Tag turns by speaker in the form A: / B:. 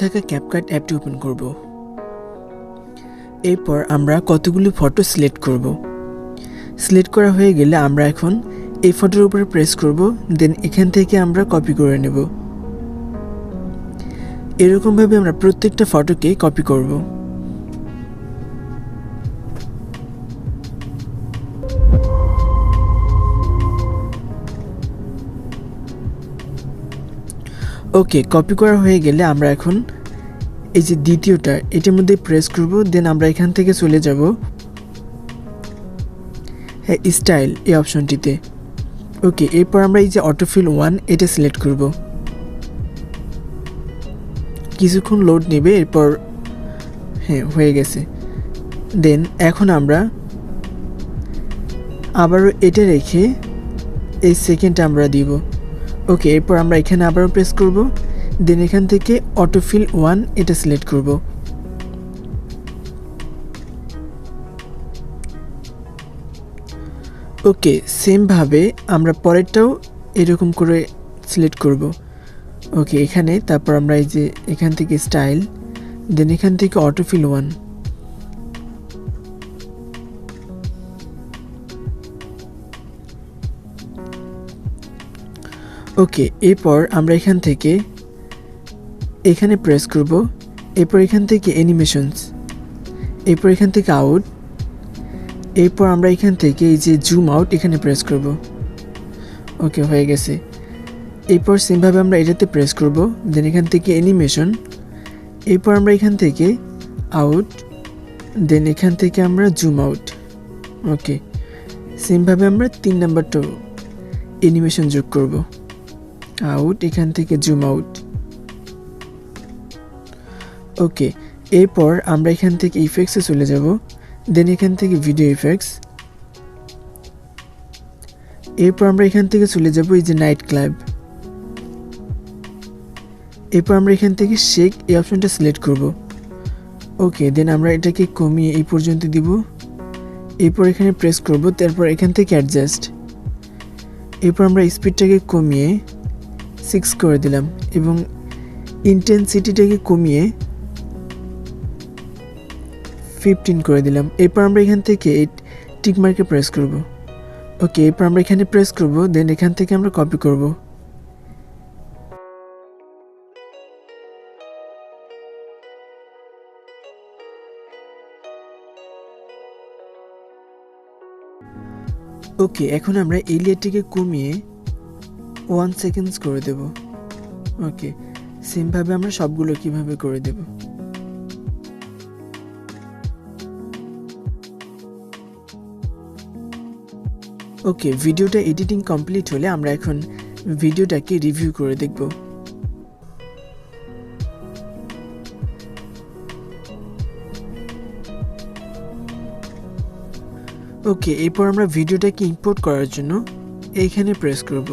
A: থাকা ক্যাপকাট অ্যাপটি ওপেন করব। এরপর আমরা কতগুলো ফটো সিলেক্ট করব। সিলেক্ট করা হয়ে গেলে আমরা এখন এই ফটোর উপরে প্রেস করব, দেন এখান থেকে আমরা কপি করে নেব। এরকমভাবে আমরা প্রত্যেকটা ফটোকে কপি করব। ওকে, কপি করা হয়ে গেলে আমরা এখন এই যে দ্বিতীয়টা এটার মধ্যে প্রেস করব, দেন আমরা এখান থেকে চলে যাব হ্যাঁ স্টাইল এই অপশনটিতে। ওকে, এরপর আমরা এই যে অটোফিল 1 এটা সিলেক্ট করব। কিছুক্ষণ লোড নেবে, এরপর হ্যাঁ হয়ে গেছে। দেন এখন আমরা আবারও এটা রেখে এই সেকেন্ডটা আমরা দিব। ওকে, এরপর আমরা এখানে আবারও প্রেস করব, দেন এখান থেকে অটোফিল 1 এটা সিলেক্ট করব। ওকে, সেমভাবে আমরা পরেরটাও এরকম করে সিলেক্ট করব। ওকে, এখানে তারপর আমরা এই যে এখান থেকে স্টাইল, দেন এখান থেকে অটোফিল 1। ওকে, এরপর আমরা এখান থেকে এখানে প্রেস করব, এরপর এখান থেকে অ্যানিমেশনস, এরপর এখান থেকে আউট, এরপর আমরা এখান থেকে এই যে জুম আউট এখানে প্রেস করব। ওকে, হয়ে গেছে। এরপর সেমভাবে আমরা এটাতে প্রেস করব, দেন এখান থেকে অ্যানিমেশন, এরপর আমরা এখান থেকে আউট, দেন এখান থেকে আমরা জুম আউট। ওকে, সেমভাবে আমরা 3 নাম্বারটাও অ্যানিমেশন যোগ করব, আউট, এখান থেকে জুম আউট। ওকে, এরপর আমরা এখান থেকে ইফেক্টসে চলে যাব, দেন এখান থেকে ভিডিও ইফেক্টস, এরপর আমরা এখান থেকে চলে যাব এই যে নাইট ক্লাব, এরপর আমরা এখান থেকে শেক এই অপশনটা সিলেক্ট করব। ওকে, দেন আমরা এটাকে কমিয়ে এই পর্যন্ত দিব, এরপর এখানে প্রেস করব, তারপর এখান থেকে অ্যাডজাস্ট, এরপর আমরা স্পিডটাকে কমিয়ে 6 করে দিলাম এবং ইন্টেন্সিটিটাকে কমিয়ে 15 করে দিলাম। এরপর আমরা এখান থেকে এই টিক মার্কে প্রেস করব। ওকে, এরপর আমরা এখানে প্রেস করব, দেন এখান থেকে আমরা কপি করব। ওকে, এখন আমরা এই লেয়ারটিকে কমিয়ে 1 সেকেন্ডস করে দেব। ওকে, সেমভাবে আমরা সবগুলো কিভাবে করে দেব। ওকে, ভিডিওটা এডিটিং কমপ্লিট হলে আমরা এখন ভিডিওটাকে রিভিউ করে দেখব। ওকে, এরপর আমরা ভিডিওটাকে ইম্পোর্ট করার জন্য এইখানে প্রেস করব।